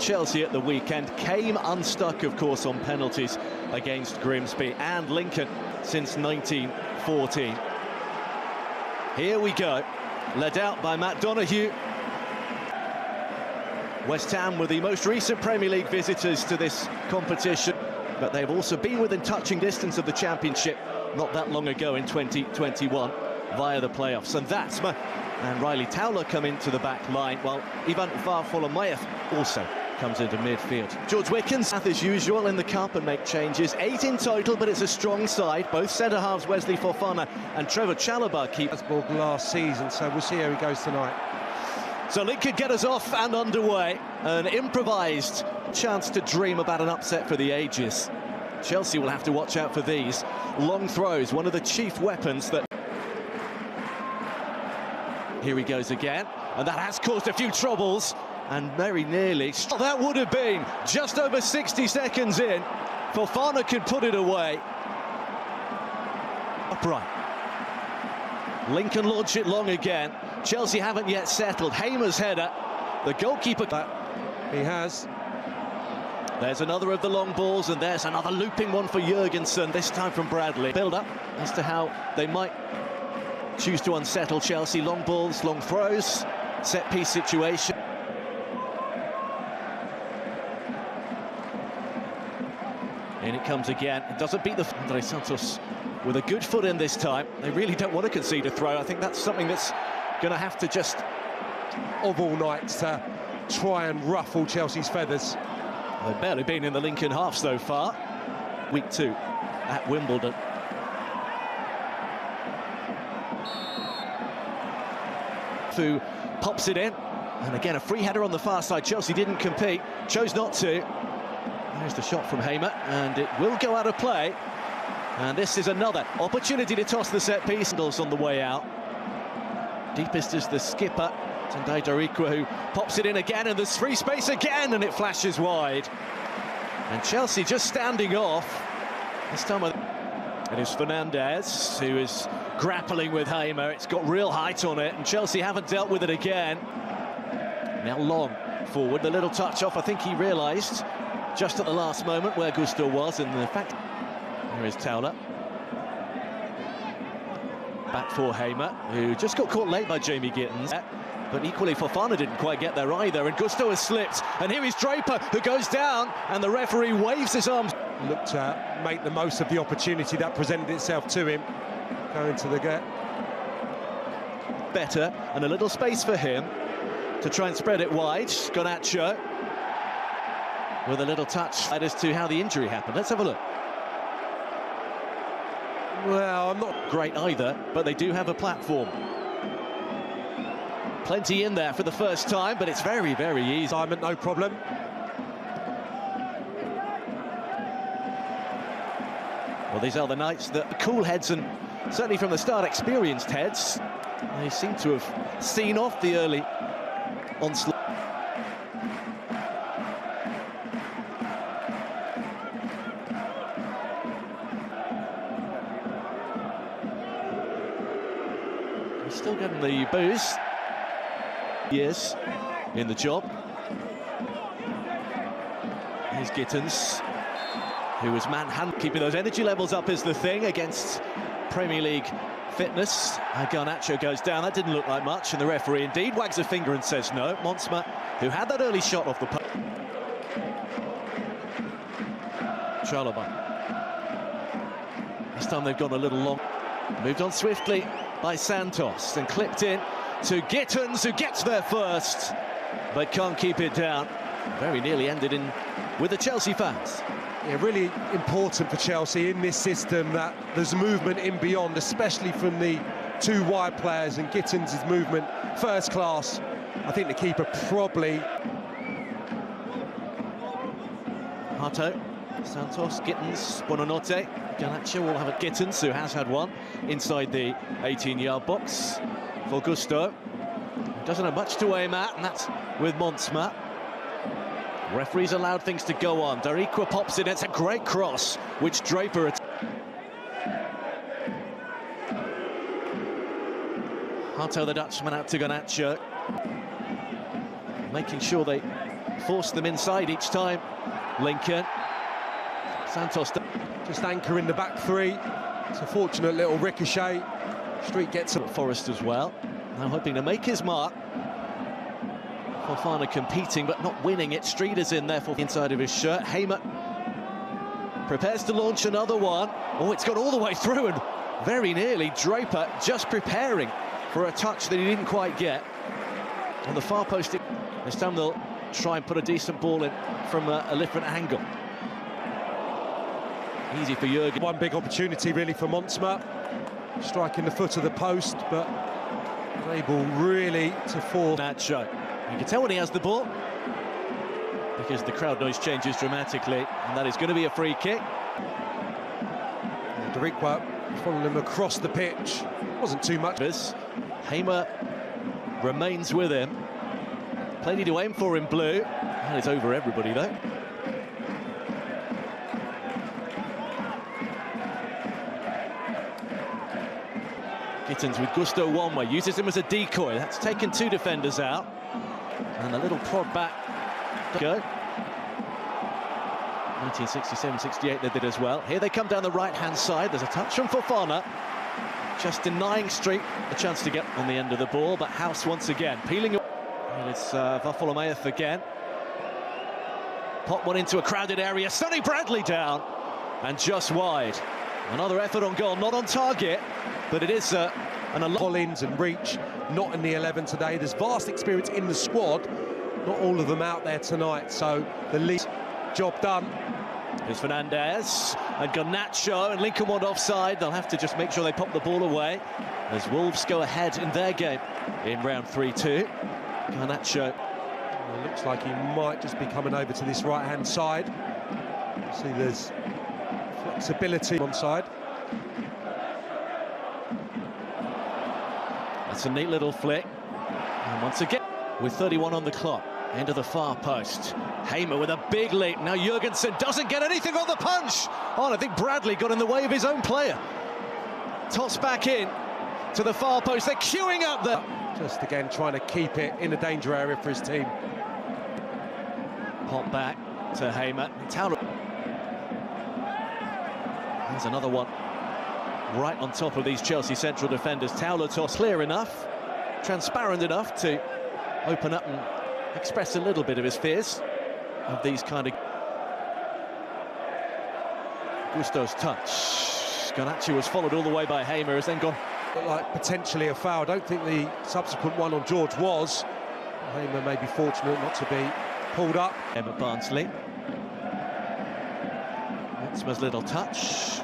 Chelsea at the weekend came unstuck, of course, on penalties against Grimsby and Lincoln since 1914. Here we go, led out by Matt Donoghue. West Ham were the most recent Premier League visitors to this competition, but they've also been within touching distance of the Championship not that long ago in 2021 via the playoffs. And that's and Riley Towler come into the back line, while Ivan Varfolomeusz also comes into midfield. George Wickens, as usual, in the cup and make changes. 8 in total, but it's a strong side. Both centre-halves, Wesley Fofana and Trevor Chalobah, keep Strasbourg last season, so we'll see how he goes tonight. So Lincoln get us off and underway. An improvised chance to dream about an upset for the ages. Chelsea will have to watch out for these. Long throws, one of the chief weapons that... Here he goes again, and that has caused a few troubles, and very nearly... That would have been just over 60 seconds in. Fofana could put it away. Upright. Lincoln launch it long again. Chelsea haven't yet settled. Hamer's header. The goalkeeper... He has. There's another of the long balls, and there's another looping one for Jurgensen, this time from Bradley. Build up as to how they might choose to unsettle Chelsea. Long balls, long throws, set-piece situation. In it comes again. It doesn't beat the... Andre Santos with a good foot in this time. They really don't want to concede a throw. I think that's something that's going to have to just... Of all nights to try and ruffle Chelsea's feathers. They've barely been in the Lincoln half so far. Week 2 at Wimbledon. Fu pops it in, and again a free header on the far side. Chelsea didn't compete, chose not to. There's the shot from Hamer, and it will go out of play. And this is another opportunity to toss the set piece. On the way out. Deepest is the skipper, Tendai Darikwa, who pops it in again, and there's free space again, and it flashes wide. And Chelsea just standing off. This time it is Fernandez who is grappling with Hamer. It's got real height on it, and Chelsea haven't dealt with it again. Now Long forward, the little touch off. I think he realised just at the last moment where Gusto was, and the fact... Here is Towler. Back for Hamer, who just got caught late by Jamie Gittins. But equally, Fofana didn't quite get there either, and Gusto has slipped. And here is Draper, who goes down, and the referee waves his arms. Looked to make the most of the opportunity that presented itself to him. Going to the get. Better, and a little space for him to try and spread it wide. Garnacho with a little touch as to how the injury happened. Let's have a look. Well, I'm not great either, but they do have a platform. Plenty in there for the first time, but it's very, very easy. Simon, no problem. Well, these are the nights that cool heads, and certainly from the start experienced heads, they seem to have seen off the early onslaught. Still getting the boost. Years in the job. Here's Gittins, who was manhandled. Keeping those energy levels up is the thing against Premier League fitness. Garnacho goes down. That didn't look like much, and the referee indeed wags a finger and says no. Monsma, who had that early shot off the post. Chalobah. This time they've gone a little long. Moved on swiftly by Santos and clipped in to Gittins, who gets there first but can't keep it down. Very nearly ended in with the Chelsea fans. Yeah, really important for Chelsea in this system that there's movement in beyond, especially from the two wide players, and Gittins' movement first class. I think the keeper probably... Hato, Santos, Gittins, Buonanotte. Garnacho will have a Gittins, who has had one inside the 18-yard box for Gusto. Doesn't have much to aim at, and that's with Monsma. Referees allowed things to go on. Darikwa pops it. It's a great cross, which Draper... Hato, the Dutchman, out to Garnacho. Making sure they force them inside each time. Lincoln. Santos just anchoring the back three. It's a fortunate little ricochet. Street gets it. Forrest as well. Now hoping to make his mark. Fofana competing but not winning it. Street is in there for the inside of his shirt. Hamer prepares to launch another one. Oh, it's got all the way through and very nearly Draper just preparing for a touch that he didn't quite get. On the far post, this time they'll try and put a decent ball in from a different angle. Easy for Jurgen. One big opportunity really for Montsma, striking the foot of the post, but able really to force. Nacho. You can tell when he has the ball because the crowd noise changes dramatically, and that is going to be a free kick. Deriqua following him across the pitch. Wasn't too much. Hamer remains with him. Plenty to aim for in blue. And it's over everybody though. Gittins with Gusto Wanwa, uses him as a decoy. That's taken two defenders out. And a little prod back. Go. 1967-68 they did as well. Here they come down the right-hand side. There's a touch from Fofana. Just denying Street a chance to get on the end of the ball, but House once again peeling. And it's Varfolomeuth again. Pop one into a crowded area. Sonny Bradley down and just wide. Another effort on goal, not on target, but it is Collins and Reach not in the 11 today. There's vast experience in the squad, not all of them out there tonight, so the lead job done. Here's Fernandez and Garnacho, and Lincoln want offside. They'll have to just make sure they pop the ball away as Wolves go ahead in their game in round 3-2. Garnacho. It looks like he might just be coming over to this right-hand side. See, there's flexibility on side. That's a neat little flick. And once again, with 31 on the clock, into the far post. Hamer with a big leap. Now Jurgensen doesn't get anything on the punch. Oh, and I think Bradley got in the way of his own player. Toss back in to the far post. They're queuing up there. Just again trying to keep it in the danger area for his team. Pop back to Hamer. Towler. There's another one right on top of these Chelsea central defenders. Towler toss clear enough, transparent enough to open up and express a little bit of his fears of these kind of. Gusto's touch. Garnacho was followed all the way by Hamer, has then gone. Looked like potentially a foul. I don't think the subsequent one on George was. Hamer may be fortunate not to be pulled up. Emma Barnsley. Ritzma's little touch.